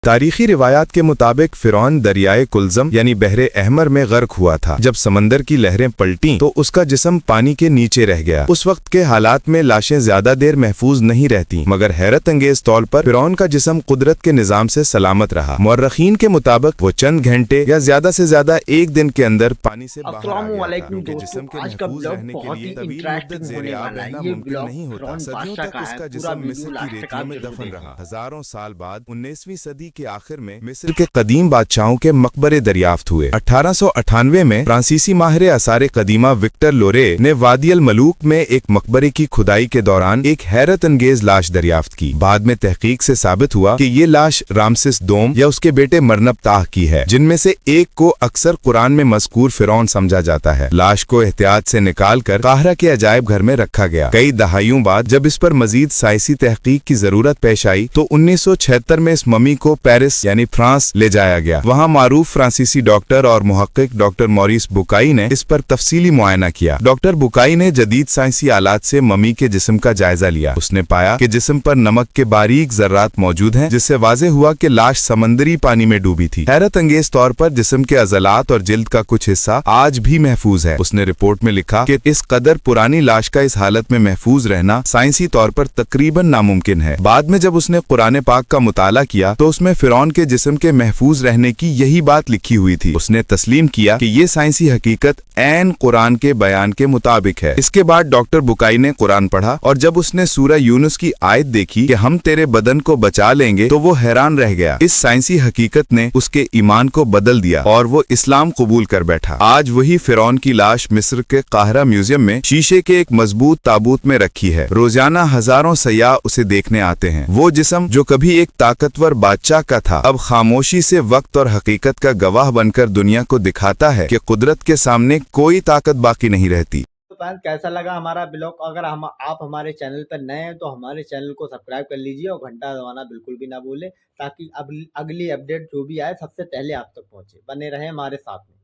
تاریخی روایات کے مطابق فرعون دریائے کلزم یعنی بحر احمر میں غرق ہوا تھا۔ جب سمندر کی لہریں پلٹیں تو اس کا جسم پانی کے نیچے رہ گیا۔ اس وقت کے حالات میں لاشیں زیادہ دیر محفوظ نہیں رہتی، مگر حیرت انگیز طور پر فرعون کا جسم قدرت کے نظام سے سلامت رہا۔ مورخین کے مطابق وہ چند گھنٹے یا زیادہ سے زیادہ ایک دن کے اندر پانی سے باہر آ گیا تھا، کیونکہ جسم کے محفوظ رہنے کے لیے طویل مدت زیر آب رہنا ممکن نہیں ہوتا۔ صدیوں تک اس کا جسم مصر کی ریتیوں میں دفن رہا۔ ہزاروں سال بعد 19ویں صدی کے آخر میں مصر کے قدیم بادشاہوں کے مقبرے دریافت ہوئے۔ 1898 میں فرانسیسی ماہر آثار قدیمہ وکٹر لورے نے وادی الملوک میں ایک مقبرے کی کھدائی کے دوران ایک حیرت انگیز لاش دریافت کی۔ بعد میں تحقیق سے ثابت ہوا کہ یہ لاش رامسس دوم یا اس کے بیٹے مرنب تاہ کی ہے، جن میں سے ایک کو اکثر قرآن میں مذکور فرعون سمجھا جاتا ہے۔ لاش کو احتیاط سے نکال کر قاہرہ کے عجائب گھر میں رکھا گیا۔ کئی دہائیوں بعد جب اس پر مزید سائنسی تحقیق کی ضرورت پیش آئی تو 1976 میں اس ممی کو پیرس یعنی فرانس لے جایا گیا۔ وہاں معروف فرانسیسی ڈاکٹر اور محقق ڈاکٹر موریس بوکائی نے اس پر تفصیلی معائنہ کیا۔ ڈاکٹر بوکائی نے جدید سائنسی آلات سے ممی کے جسم کا جائزہ لیا۔ اس نے پایا کہ جسم پر نمک کے باریک ذرات موجود ہیں، جس سے واضح ہوا کہ لاش سمندری پانی میں ڈوبی تھی۔ حیرت انگیز طور پر جسم کے عضلات اور جلد کا کچھ حصہ آج بھی محفوظ ہے۔ اس نے رپورٹ میں لکھا کہ اس قدر پرانی لاش کا اس حالت میں محفوظ رہنا سائنسی طور پر تقریباً ناممکن ہے۔ بعد میں جب اس نے قرآن پاک کا مطالعہ کیا تو اس میں فرعون کے جسم کے محفوظ رہنے کی یہی بات لکھی ہوئی تھی۔ اس نے تسلیم کیا کہ یہ سائنسی حقیقت عین قرآن کے بیان کے مطابق ہے۔ اس کے بعد ڈاکٹر بوکائی نے قرآن پڑھا اور جب اس نے سورہ یونس کی آیت دیکھی کہ ہم تیرے بدن کو بچا لیں گے تو وہ حیران رہ گیا۔ اس سائنسی حقیقت نے اس کے ایمان کو بدل دیا اور وہ اسلام قبول کر بیٹھا۔ آج وہی فرعون کی لاش مصر کے قاہرہ میوزیم میں شیشے کے ایک مضبوط تابوت میں رکھی ہے۔ روزانہ ہزاروں سیاح اسے دیکھنے آتے ہیں۔ وہ جسم جو کبھی ایک طاقتور بادشاہ کا تھا اب خاموشی سے وقت اور حقیقت کا گواہ بن کر دنیا کو دکھاتا ہے کہ قدرت کے سامنے کوئی طاقت باقی نہیں رہتی۔ کیسا لگا ہمارا بلاگ؟ اگر آپ ہمارے چینل پر نئے ہیں تو ہمارے چینل کو سبسکرائب کر لیجئے اور گھنٹہ دبانا بالکل بھی نہ بھولیں، تاکہ اگلی اپڈیٹ جو بھی آئے سب سے پہلے آپ تک پہنچے۔ بنے رہیں ہمارے ساتھ میں۔